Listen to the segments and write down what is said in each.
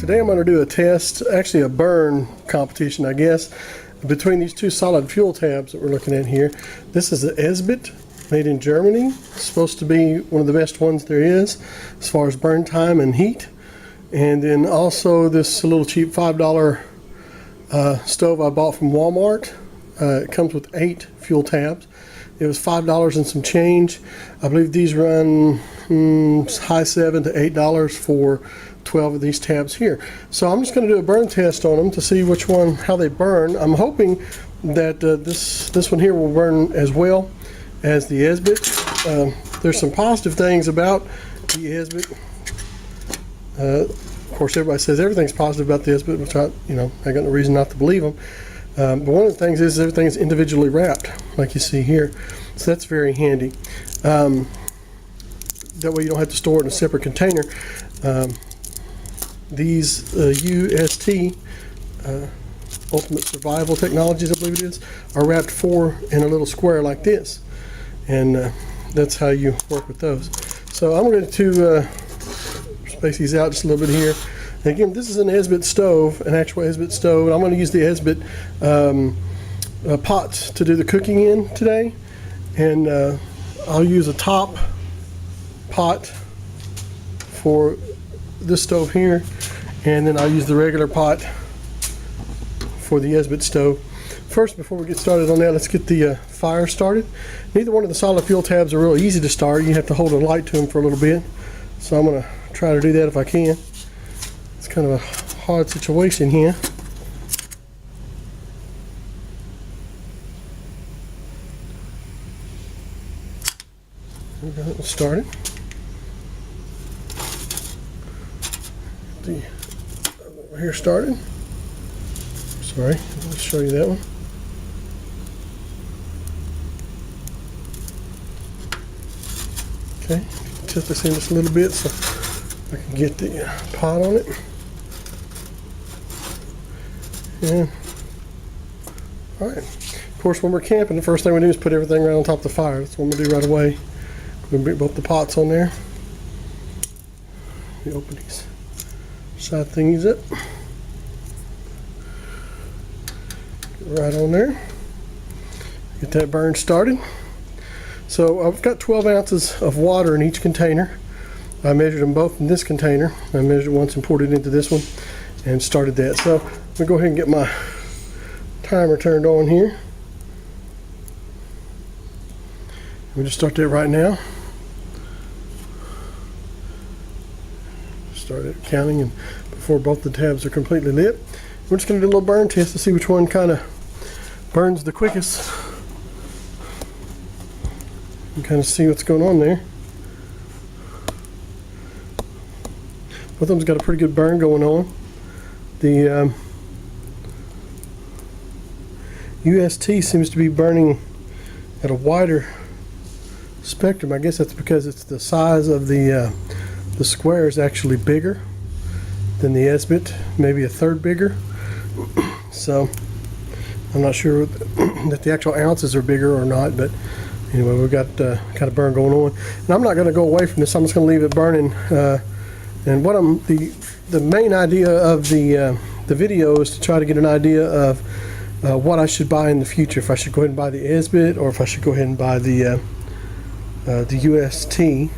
Today I'm going to do a test, actually a burn competition I guess, between these two solid fuel tabs that we're looking at here. This is the Ezbit, made in Germany. It's supposed to be one of the best ones there is as far as burn time and heat. And then also this little cheap $5 stove I bought from Walmart. It comes with 8 fuel tabs. It was $5 and some change. I believe these run high $7 to $8 for 12 of these tabs here. So I'm just going to do a burn test on them to see which one, how they burn. I'm hoping that this one here will burn as well as the Ezbit. There's some positive things about the Ezbit. Of course, everybody says everything's positive about the Ezbit, which I got no reason not to believe them. But one of the things is everything is individually wrapped, like you see here. So that's very handy. That way you don't have to store it in a separate container. These UST Ultimate Survival Technologies, I believe it is, are wrapped 4 in a little square like this. And that's how you work with those. So I'm going to space these out just a little bit here. And again, this is an Ezbit stove, an actual Ezbit stove. And I'm going to use the Ezbit pots to do the cooking in today. And I'll use a top pot for this stove here, and then I'll use the regular pot for the Ezbit stove. First, before we get started on that, let's get the fire started. Neither one of the solid fuel tabs are real easy to start. You have to hold a light to them for a little bit. So I'm going to try to do that if I can. It's kind of a hard situation here. Let's start it. Over here started. Sorry, let's show you that one. Okay, tilt this in just a little bit so I can get the pot on it. And all right. Of course, when we're camping, the first thing we do is put everything right on top of the fire. That's what we'll do right away. We'll put both the pots on there. We open these side thingies up. Get right on there. Get that burn started. So I've got 12 ounces of water in each container. I measured them both in this container. I measured once and poured it into this one and started that. So I'm going to go ahead and get my timer turned on here. We'll just start that right now. Started counting, and before both the tabs are completely lit, we're just going to do a little burn test to see which one kind of burns the quickest. And kind of see what's going on there. Both of them's got a pretty good burn going on. The UST seems to be burning at a wider spectrum. I guess that's because it's the size of the square is actually bigger than the Ezbit, maybe a third bigger. So I'm not sure that the actual ounces are bigger or not, but anyway, we've got kind of burn going on. And I'm not going to go away from this. I'm just going to leave it burning. And what the main idea of the video is to try to get an idea of what I should buy in the future. If I should go ahead and buy the Ezbit, or if I should go ahead and buy the UST.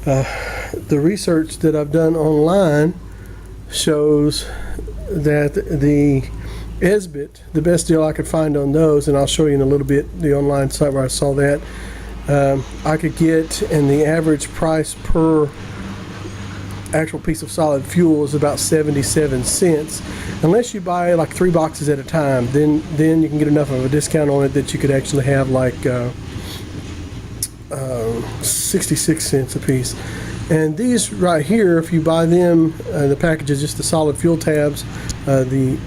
The research that I've done online shows that the Ezbit, the best deal I could find on those, and I'll show you in a little bit the online site where I saw that, I could get, and the average price per actual piece of solid fuel is about 77 cents. Unless you buy like 3 boxes at a time, then you can get enough of a discount on it that you could actually have like 66 cents a piece. And these right here, if you buy them, the package is just the solid fuel tabs, the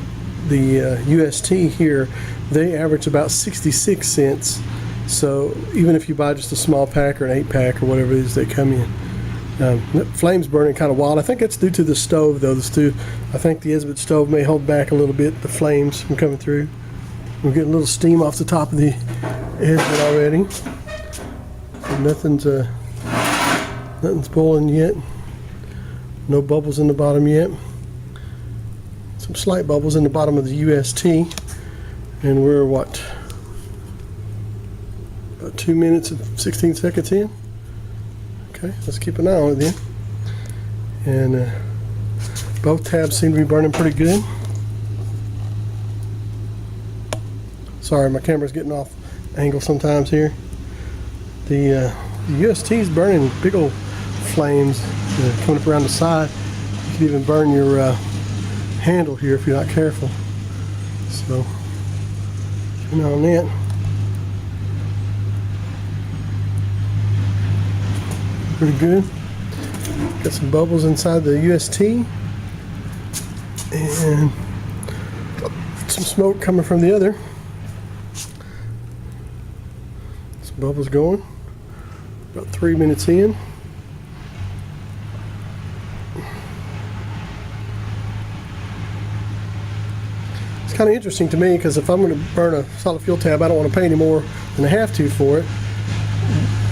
UST here, they average about 66 cents. So even if you buy just a small pack or an 8-pack or whatever it is they come in, the flame's burning kind of wild. I think that's due to the stove though. I think the Ezbit stove may hold back a little bit the flames from coming through. We're getting a little steam off the top of the Ezbit already. Nothing's boiling yet. No bubbles in the bottom yet. Some slight bubbles in the bottom of the UST. And we're what? About 2 minutes and 16 seconds in. Okay, let's keep an eye on it then. And both tabs seem to be burning pretty good. Sorry, my camera's getting off angle sometimes here. The UST is burning big old flames coming up around the side. You can even burn your handle here if you're not careful. So, keep an eye on that. Pretty good. Got some bubbles inside the UST and some smoke coming from the other. Some bubbles going. About 3 minutes in. It's kind of interesting to me because if I'm going to burn a solid fuel tab, I don't want to pay any more than I have to for it.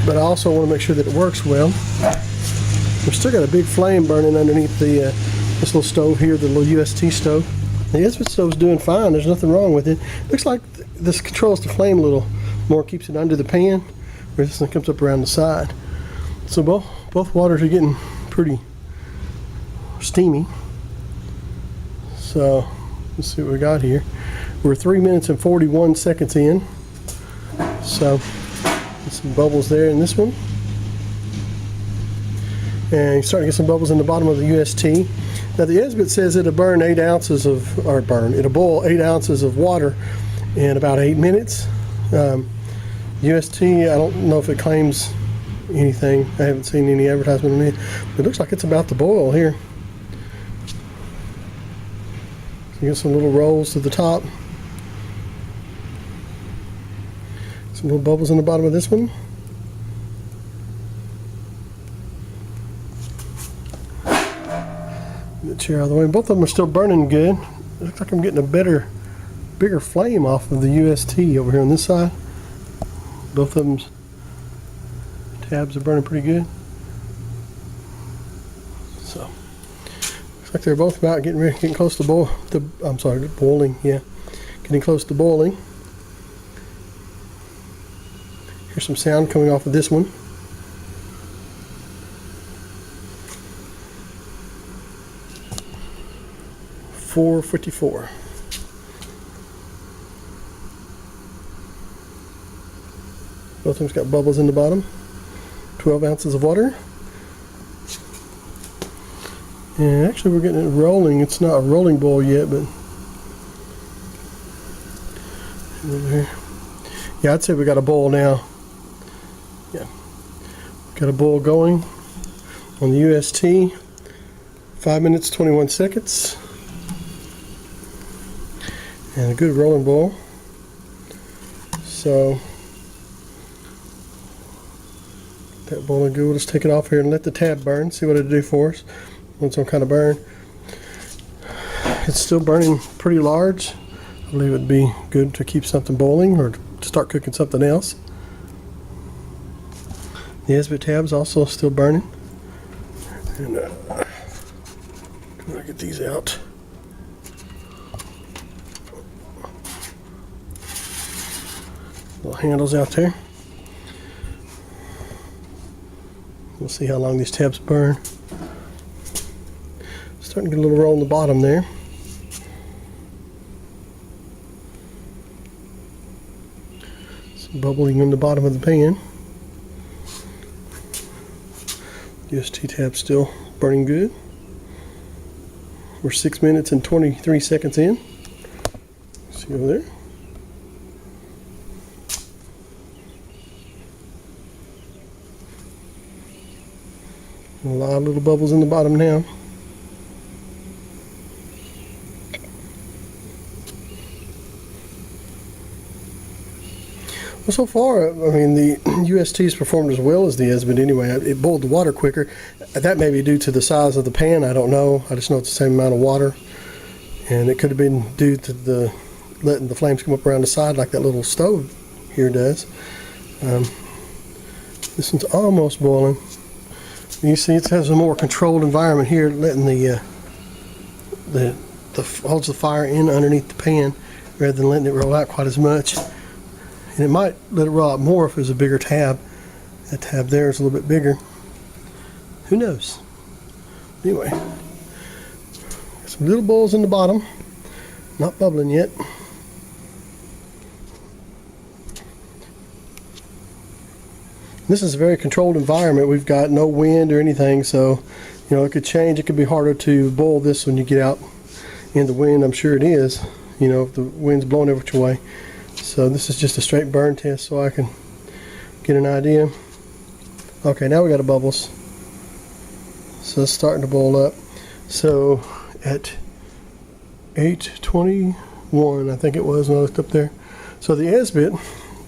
But I also want to make sure that it works well. We've still got a big flame burning underneath the this little stove here, the little UST stove. The Ezbit stove's doing fine. There's nothing wrong with it. Looks like this controls the flame a little more, keeps it under the pan, where this one comes up around the side. So both waters are getting pretty steamy. So let's see what we got here. We're 3 minutes and 41 seconds in. So some bubbles there in this one. And you're starting to get some bubbles in the bottom of the UST. Now the Ezbit says it'll burn 8 ounces of, it'll boil 8 ounces of water in about 8 minutes. UST, I don't know if it claims anything. I haven't seen any advertisement on it. But it looks like it's about to boil here. So you get some little rolls to the top. Some little bubbles in the bottom of this one. Get the chair out of the way. Both of them are still burning good. It looks like I'm getting a bigger flame off of the UST over here on this side. Both of them's tabs are burning pretty good. So looks like they're both about getting close to boiling. Yeah, getting close to boiling. Here's some sound coming off of this one. $4.54. Both of them's got bubbles in the bottom. 12 ounces of water. And actually we're getting it rolling. It's not a rolling boil yet, but over here. Yeah, I'd say we got a boil now. Yeah, got a boil going on the UST. 5 minutes 21 seconds. And a good rolling boil. So that boiling good. We'll just take it off here and let the tab burn. See what it'll do for us. Once it's kind of burn. It's still burning pretty large. I believe it'd be good to keep something boiling or to start cooking something else. The Ezbit tab's also still burning. And I'm gonna get these out. Little handles out there. We'll see how long these tabs burn. Starting to get a little roll on the bottom there. Some bubbling in the bottom of the pan. UST tab still burning good. We're 6 minutes and 23 seconds in. See over there. A lot of little bubbles in the bottom now. Well, so far, I mean, the UST has performed as well as the Ezbit anyway. It boiled the water quicker. That may be due to the size of the pan. I don't know. I just know it's the same amount of water. And it could have been due to the letting the flames come up around the side like that little stove here does. This one's almost boiling. You see, it has a more controlled environment here, letting the holds the fire in underneath the pan rather than letting it roll out quite as much. And it might let it roll out more if it was a bigger tab. That tab there is a little bit bigger. Who knows? Anyway, some little bubbles in the bottom, not bubbling yet. This is a very controlled environment. We've got no wind or anything, so it could change. It could be harder to boil this when you get out in the wind. I'm sure it is, if the wind's blowing every which way. So this is just a straight burn test so I can get an idea. Okay, now we got the bubbles. So it's starting to boil up. So at 8:21, I think it was when I looked up there. So the Ezbit,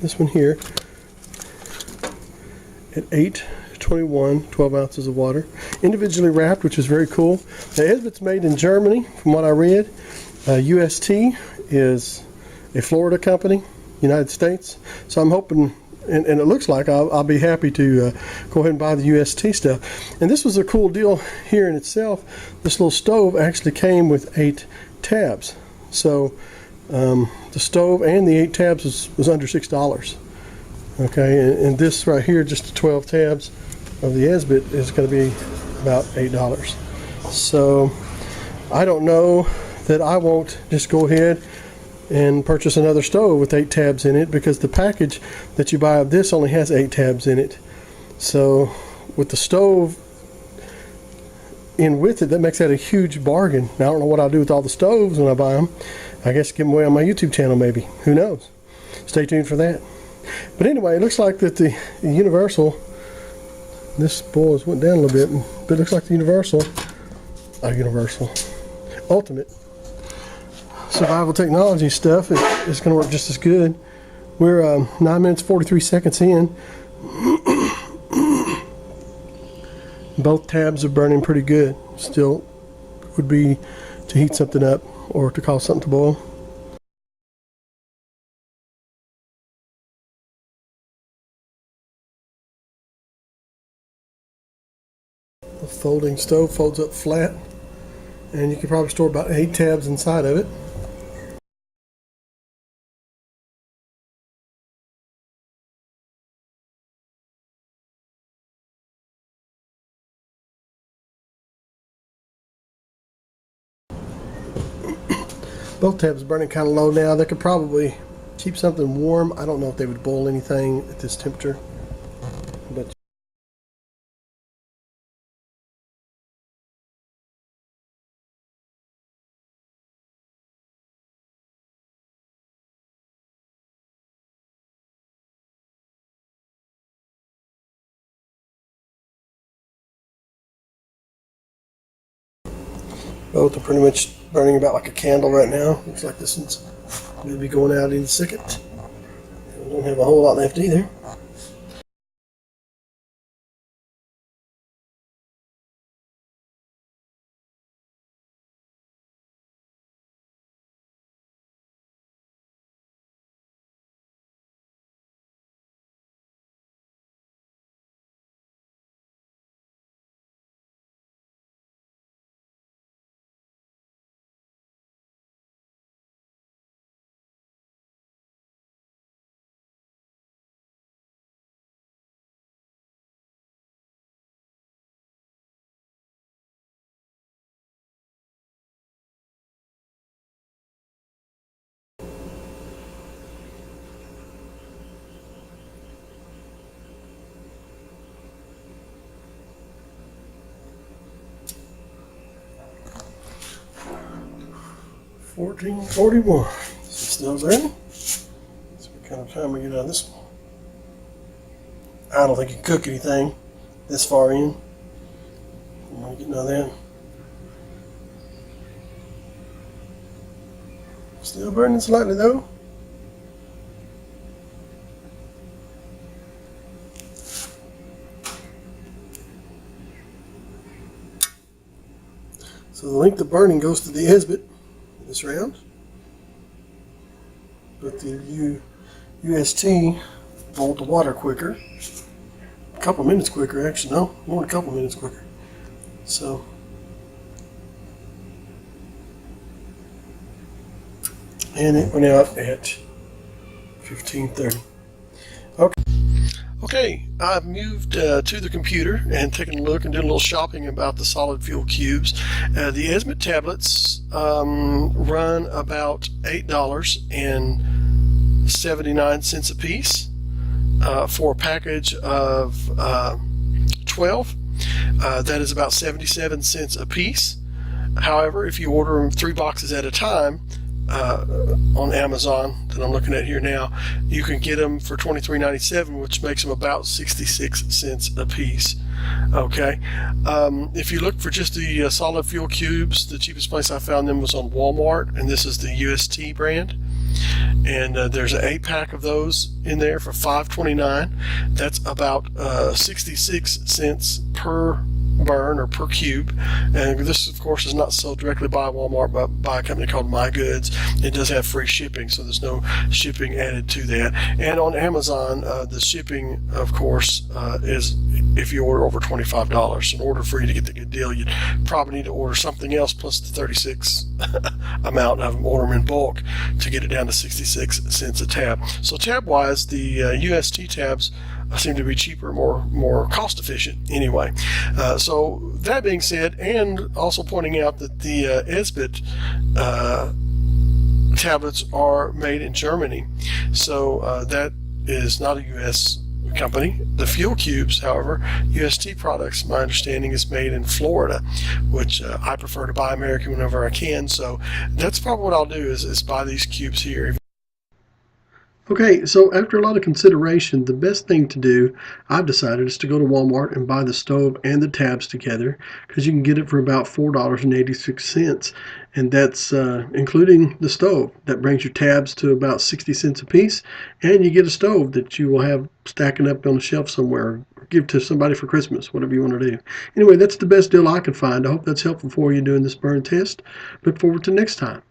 this one here, at 8:21, 12 ounces of water, individually wrapped, which is very cool. The Ezbit's made in Germany, from what I read. UST is a Florida company, United States. So I'm hoping, and it looks like I'll be happy to go ahead and buy the UST stuff. And this was a cool deal here in itself. This little stove actually came with 8 tabs. So the stove and the 8 tabs was under $6. Okay, and this right here, just the 12 tabs of the Ezbit, is going to be about $8. So I don't know that I won't just go ahead and purchase another stove with 8 tabs in it, because the package that you buy of this only has 8 tabs in it. So with the stove in with it, that makes that a huge bargain. Now I don't know what I'll do with all the stoves when I buy them. I guess give them away on my YouTube channel maybe. Who knows? Stay tuned for that. But anyway, it looks like that the Universal, this boil went down a little bit, but it looks like the Universal Ultimate Survival Technology stuff is going to work just as good. We're 9 minutes 43 seconds in. Both tabs are burning pretty good. Still would be to heat something up or to cause something to boil. The folding stove folds up flat, and you can probably store about 8 tabs inside of it. Both tabs are burning kind of low now. They could probably keep something warm. I don't know if they would boil anything at this temperature, but both are pretty much burning about like a candle right now. Looks like this one's going to be going out in a second. We don't have a whole lot left either. $14.41. Still there. So what kind of time we get out of this one? I don't think you can cook anything this far in. I'm gonna get none of that. Still burning slightly though. So the length of burning goes to the Ezbit this round, but the UST boiled the water quicker, couple minutes quicker, actually. No, more than a couple minutes quicker. So, and it went out at 15:30. Okay, I've moved to the computer and taken a look and doing a little shopping about the solid fuel cubes. The Ezbit tablets run about $8.79 a piece for a package of 12. That is about 77 cents a piece. However, if you order them 3 boxes at a time, on Amazon that I'm looking at here now, you can get them for $23.97, which makes them about 66 cents a piece. Okay, if you look for just the solid fuel cubes, the cheapest place I found them was on Walmart, and this is the UST brand. And there's an 8-pack of those in there for $5.29. That's about 66 cents per burn or per cube. And this, of course, is not sold directly by Walmart, but by a company called My Goods. It does have free shipping, so there's no shipping added to that. And on Amazon, the shipping, of course, is if you order over $25. In order for you to get the good deal, you'd probably need to order something else plus the 36 amount of them, order them in bulk to get it down to 66 cents a tab. So tab-wise, the UST tabs seem to be cheaper, more cost efficient anyway. So that being said, and also pointing out that the Ezbit tablets are made in Germany, so that is not a U.S. company. The fuel cubes, however, UST products, my understanding, is made in Florida, which I prefer to buy American whenever I can. So that's probably what I'll do is buy these cubes here. Okay, so after a lot of consideration, the best thing to do, I've decided, is to go to Walmart and buy the stove and the tabs together, because you can get it for about $4.86, and that's including the stove. That brings your tabs to about 60 cents a piece, and you get a stove that you will have stacking up on the shelf somewhere, or give to somebody for Christmas, whatever you want to do. Anyway, that's the best deal I could find. I hope that's helpful for you doing this burn test. Look forward to next time.